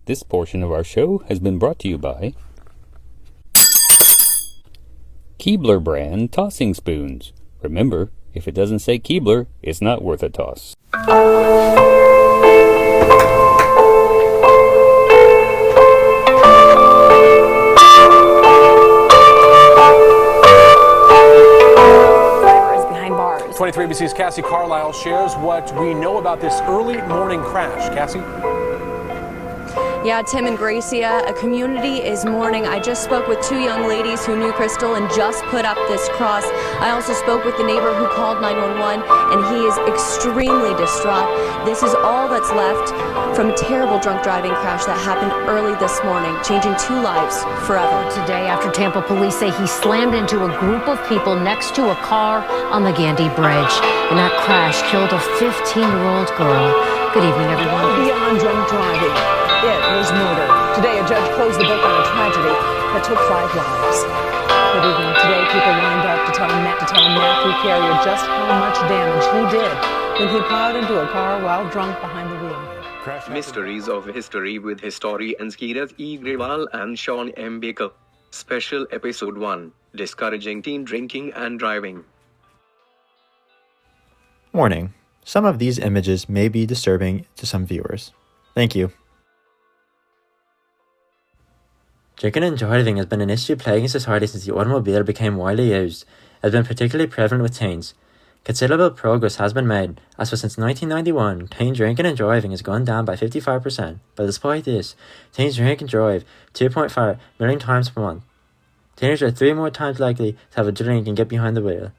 This portion of our show has been brought to you by Keebler brand tossing spoons. Remember, if it doesn't say Keebler, it's not worth a toss. Drivers behind bars. 23 ABC's Cassie Carlisle shares what we know about this early morning crash. Cassie? Yeah, Tim and Gracia, a community is mourning. I just spoke with two young ladies who knew Crystal and just put up this cross. I also spoke with the neighbor who called 911, and he is extremely distraught. This is all that's left from a terrible drunk driving crash that happened early this morning, changing two lives forever. Today, after Tampa police say he slammed into a group of people next to a car on the Gandy Bridge, and that crash killed a 15-year-old girl. Good evening, everyone. Beyond drunk driving, it was murder. Today, a judge closed the book on a tragedy that took 5 lives. Good evening. Today, people lined up to tell Matthew Carrier just how much damage he did when he plowed into a car while drunk behind the wheel. Mysteries of History with historians Kirat E. Grewal and Sean M. Baker. Special Episode 1, Discouraging Teen Drinking and Driving. Warning. Some of these images may be disturbing to some viewers. Thank you. Drinking and driving has been an issue plaguing society since the automobile became widely used. It has been particularly prevalent with teens. Considerable progress has been made, as for since 1991, teen drinking and driving has gone down by 55%, but despite this, teens drink and drive 2.5 million times per month. Teenagers are 3 more times likely to have a drink and get behind the wheel.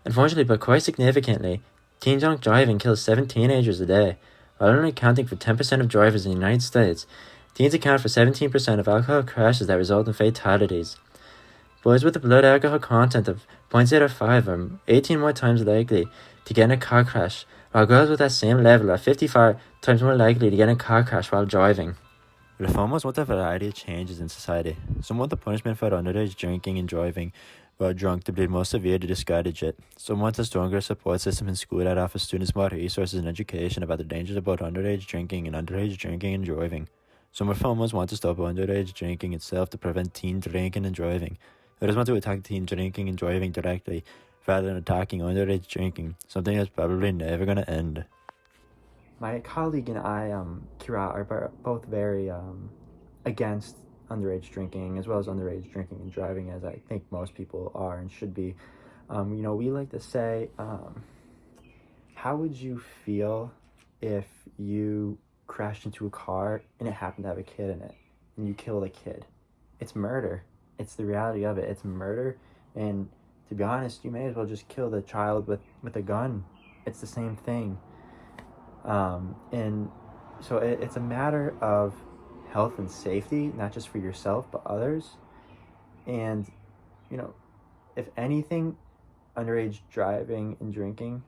Unfortunately, but quite significantly, teen drunk driving kills 7 teenagers a day, while only accounting for 10% of drivers in the United States. Teens account for 17% of alcohol crashes that result in fatalities. Boys with a blood alcohol content of 0.05 are 18 more times likely to get in a car crash, while girls with that same level are 55 times more likely to get in a car crash while driving. Reformers want a variety of changes in society. Some want the punishment for underage drinking and driving while drunk to be more severe to discourage it. Some want a stronger support system in school that offers students more resources and education about the dangers about underage drinking and driving. Some reformers want to stop underage drinking itself to prevent teen drinking and driving. Others want to attack teen drinking and driving directly rather than attacking underage drinking, something that's probably never going to end. My colleague and I, Kira, are both very against underage drinking as well as underage drinking and driving, as I think most people are and should be. We like to say, how would you feel if you crashed into a car and it happened to have a kid in it and you killed a kid? It's murder. It's the reality of it. It's murder, and to be honest, you may as well just kill the child with a gun. It's the same thing. And so it's a matter of health and safety, not just for yourself but others. And if anything, underage driving and drinking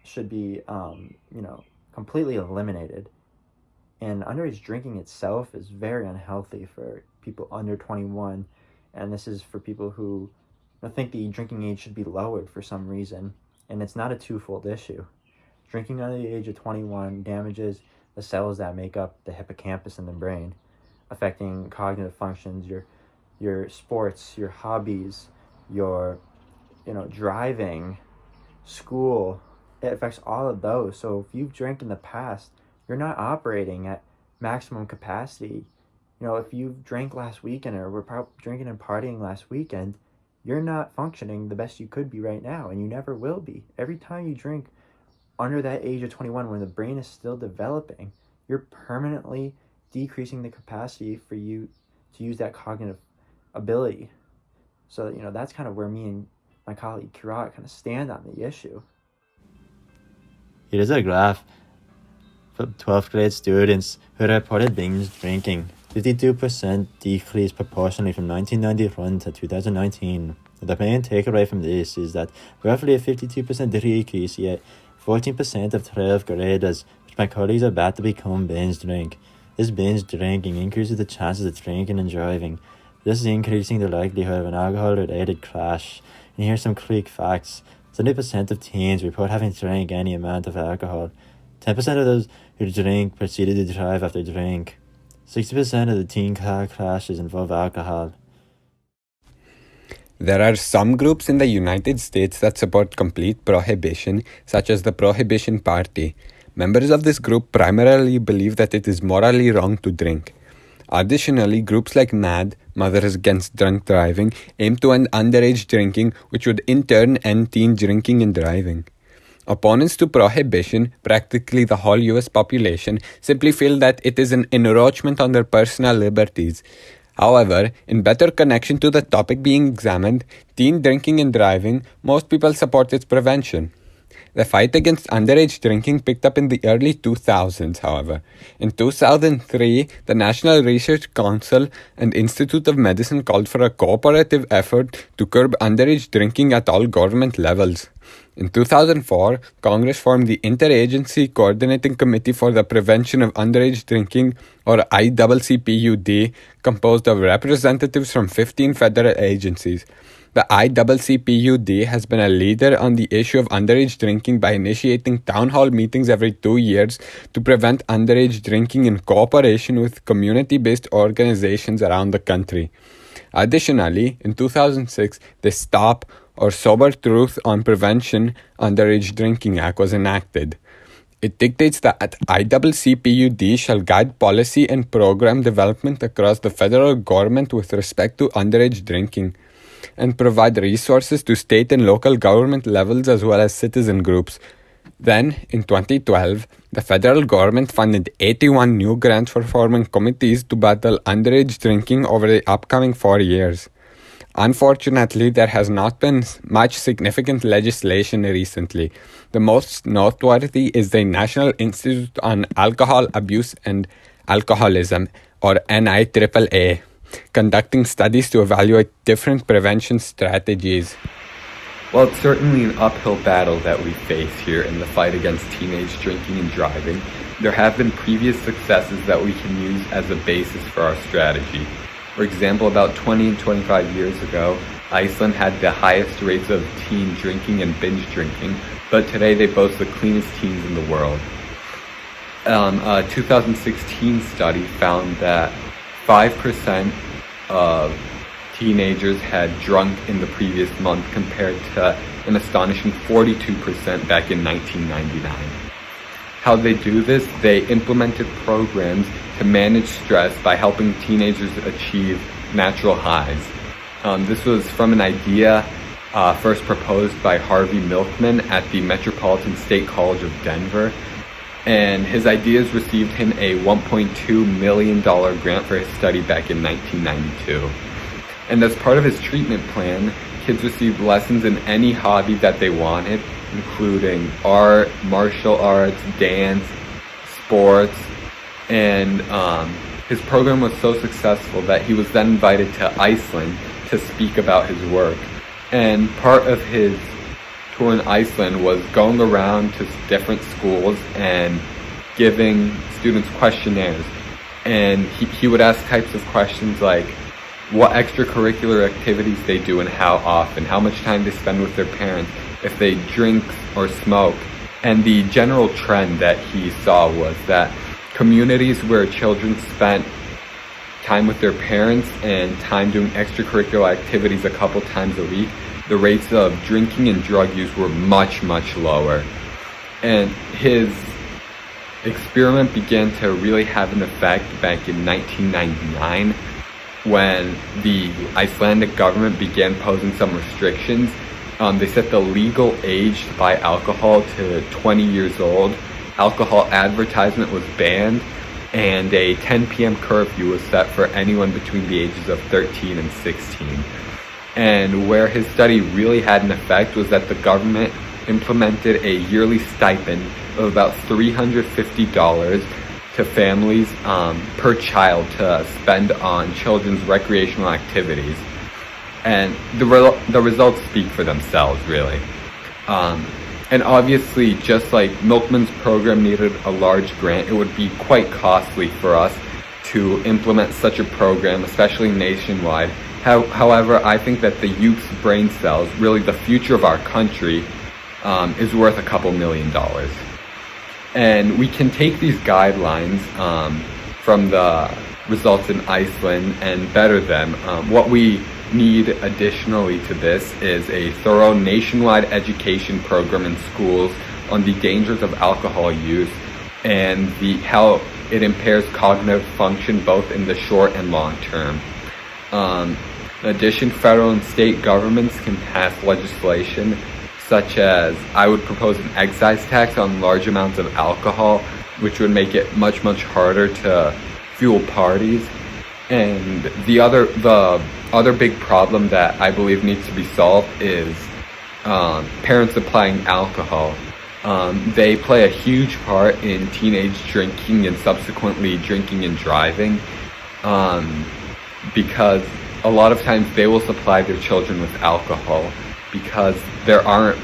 should be completely eliminated. And underage drinking itself is very unhealthy for people under 21, and this is for people who think the drinking age should be lowered for some reason, and it's not a twofold issue. Drinking under the age of 21 damages the cells that make up the hippocampus in the brain, affecting cognitive functions, your sports, your hobbies, your driving, school. It affects all of those. So if you've drank in the past, you're not operating at maximum capacity. If you drank last weekend or were drinking and partying last weekend, you're not functioning the best you could be right now, and you never will be. Every time you drink under that age of 21, when the brain is still developing, you're permanently decreasing the capacity for you to use that cognitive ability. So, that's kind of where me and my colleague Kirat kind of stand on the issue. Here is a graph for 12th grade students who reported binge drinking. 52% decrease proportionally from 1991 to 2019. The main takeaway from this is that roughly a 52% decrease, yet 14% of 12th graders, which my colleagues are about to become, binge drink. This binge drinking increases the chances of drinking and driving. This is increasing the likelihood of an alcohol-related crash. And here's some quick facts. 70% of teens report having drank any amount of alcohol. 10% of those who drink proceeded to drive after drink. 60% of the teen car crashes involve alcohol. There are some groups in the United States that support complete prohibition, such as the Prohibition Party. Members of this group primarily believe that it is morally wrong to drink. Additionally, groups like MAD, Mothers Against Drunk Driving, aim to end underage drinking, which would in turn end teen drinking and driving. Opponents to prohibition, practically the whole US population, simply feel that it is an encroachment on their personal liberties. However, in better connection to the topic being examined, teen drinking and driving, most people support its prevention. The fight against underage drinking picked up in the early 2000s, however. In 2003, the National Research Council and Institute of Medicine called for a cooperative effort to curb underage drinking at all government levels. In 2004, Congress formed the Interagency Coordinating Committee for the Prevention of Underage Drinking, or ICCPUD, composed of representatives from 15 federal agencies. The ICCPUD has been a leader on the issue of underage drinking by initiating town hall meetings every 2 years to prevent underage drinking in cooperation with community-based organizations around the country. Additionally, in 2006, the Stop or Sober Truth on Prevention Underage Drinking Act was enacted. It dictates that ICCPUD shall guide policy and program development across the federal government with respect to underage drinking, and provide resources to state and local government levels as well as citizen groups. Then, in 2012, the federal government funded 81 new grants for forming committees to battle underage drinking over the upcoming 4 years. Unfortunately, there has not been much significant legislation recently. The most noteworthy is the National Institute on Alcohol Abuse and Alcoholism, or NIAAA, conducting studies to evaluate different prevention strategies. While it's certainly an uphill battle that we face here in the fight against teenage drinking and driving, there have been previous successes that we can use as a basis for our strategy. For example, about 20 and 25 years ago, Iceland had the highest rates of teen drinking and binge drinking, but today they boast the cleanest teens in the world. A 2016 study found that 5% of teenagers had drunk in the previous month compared to an astonishing 42% back in 1999. How they do this? They implemented programs to manage stress by helping teenagers achieve natural highs. This was from an idea first proposed by Harvey Milkman at the Metropolitan State College of Denver, and his ideas received him a $1.2 million grant for his study back in 1992. And as part of his treatment plan, kids received lessons in any hobby that they wanted, including art, martial arts, dance, sports, and his program was so successful that he was then invited to Iceland to speak about his work. And part of his tour in Iceland was going around to different schools and giving students questionnaires. And he would ask types of questions like what extracurricular activities they do and how often, how much time they spend with their parents, if they drink or smoke. And the general trend that he saw was that communities where children spent time with their parents and time doing extracurricular activities a couple times a week, the rates of drinking and drug use were much, much lower. And his experiment began to really have an effect back in 1999 when the Icelandic government began posing some restrictions. They set the legal age to buy alcohol to 20 years old. Alcohol advertisement was banned, and a 10 p.m. curfew was set for anyone between the ages of 13 and 16. And where his study really had an effect was that the government implemented a yearly stipend of about $350 to families per child to spend on children's recreational activities. And the results speak for themselves, really. And obviously, just like Milkman's program needed a large grant, it would be quite costly for us to implement such a program, especially nationwide. However, I think that the youth's brain cells, really the future of our country, is worth a couple $1 million. And we can take these guidelines from the results in Iceland and better them. What we need additionally to this is a thorough nationwide education program in schools on the dangers of alcohol use and how it impairs cognitive function both in the short and long term. In addition, federal and state governments can pass legislation such as, I would propose an excise tax on large amounts of alcohol, which would make it much harder to fuel parties. And the other big problem that I believe needs to be solved is parents applying alcohol. They play a huge part in teenage drinking and subsequently drinking and driving, because a lot of times they will supply their children with alcohol because there aren't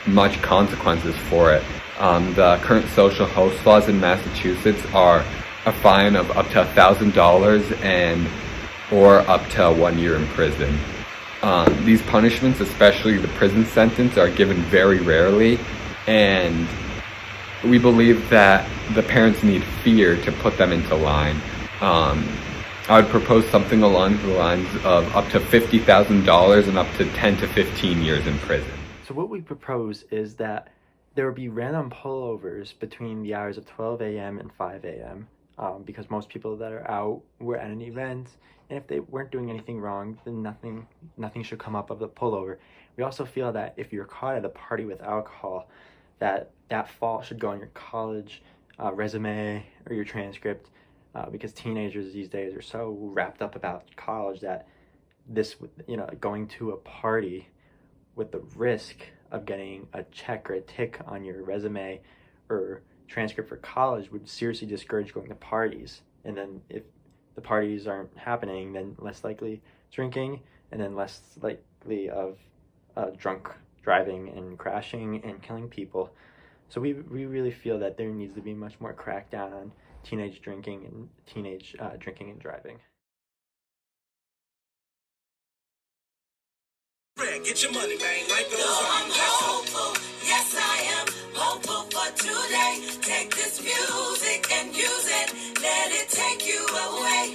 much consequences for it. The current social host laws in Massachusetts are a fine of up to $1,000 or up to 1 year in prison. These punishments, especially the prison sentence, are given very rarely, and we believe that the parents need fear to put them into line. I would propose something along the lines of up to $50,000 and up to 10 to 15 years in prison. So what we propose is that there would be random pullovers between the hours of 12 a.m. and 5 a.m. Because most people that are out were at an event, and if they weren't doing anything wrong, then nothing should come up of the pullover. We also feel that if you're caught at a party with alcohol, that fault should go on your college resume or your transcript, because teenagers these days are so wrapped up about college that this, going to a party with the risk of getting a check or a tick on your resume or transcript for college would seriously discourage going to parties. And then if the parties aren't happening, then less likely drinking, and then less likely of drunk driving and crashing and killing people. So we really feel that there needs to be much more crackdown on teenage drinking and teenage drinking and driving. Get your money, man. Life goes on. I'm hopeful. Yes, I am hopeful for today. Take this music and use it. Let it take you away.